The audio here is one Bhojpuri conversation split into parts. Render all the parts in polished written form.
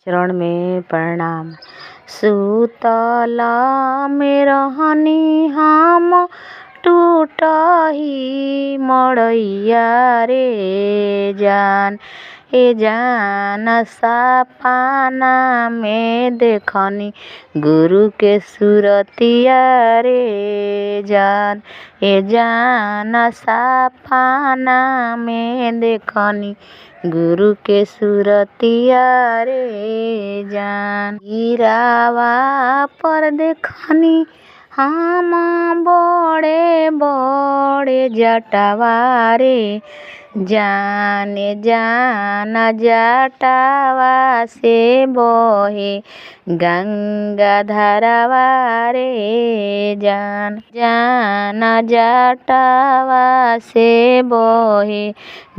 चरण में प्रणाम। सुतला में रहनी हम टूटही मड़ैया रे जान, ए जान सपना में देखनी गुरु के सूरतिया रे जान, ए जान सपना में देखनी गुरु के सूरतिया रे जान। गिरावा पर देखनी हम बड़े बड़े जटावा रे जान, जान जटावा से बहे गंगा धारावा रे जान, जान जटावा से बहे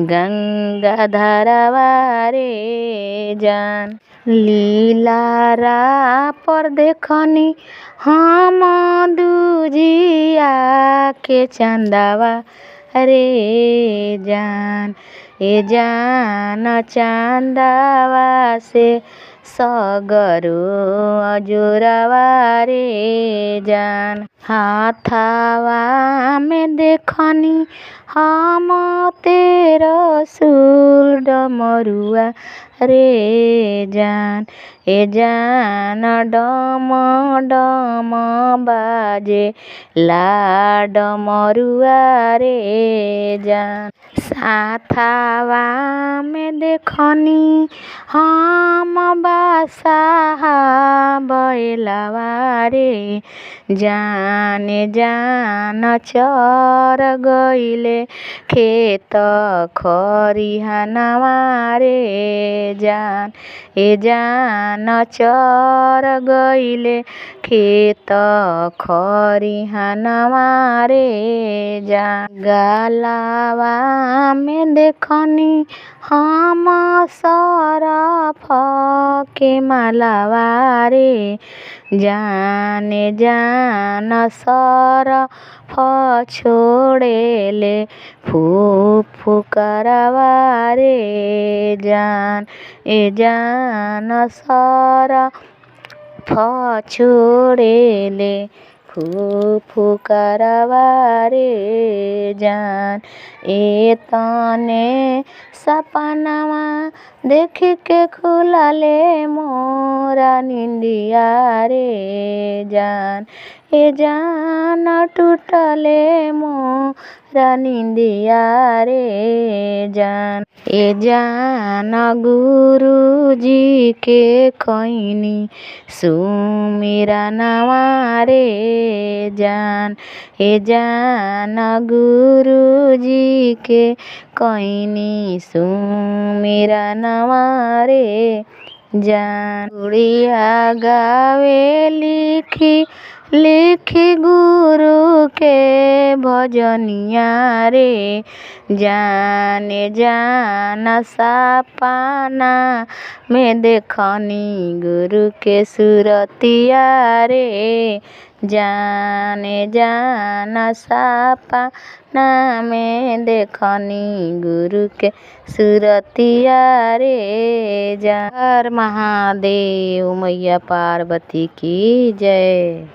गंगा धारावा रे जान। लीलारा पर देखनी हम दूजिया के चंदावा रे जान, ए जान चंदावा से सगरो अजोरावा रे जान। हाथावा में देखनी हम तेरा सुर डमरुआ रे जान, ए जान डम डम बाजे ला डमरुआ रे जान। साथावा में देखनी हम बासाहा बैलावा रे जान, जान चर गइले खेत खरिहानवा रे जान, ए जान चर गइले खेत खरिहानवा रे जान। गलावा में देखनी हम सरफ के मालावा रे जान, जान सरफ छोड़ेले फुफुकरवा रे जान, ए जान सरफ छोड़ेले फुफुकरवा रे जान। ए तने सपनावा देख के खुलले मोरा निंदिया रे जान, ए जान टूटले मोरा निंदिया रे जान। ए जान गुरु जी के खैनी सुमिरनवा रे जान, ए जान गुरु जी के खैनी सुमिरनवा रे जान। गुड़िया गावे लिखी लिखी गुरु के भजनिया रे जान, जान सपना में देखनी गुरु के सूरतिया रे जान, जान सपना में देखनी गुरु के सूरतिया रे जान। हर महादेव मैया पार्वती की जय।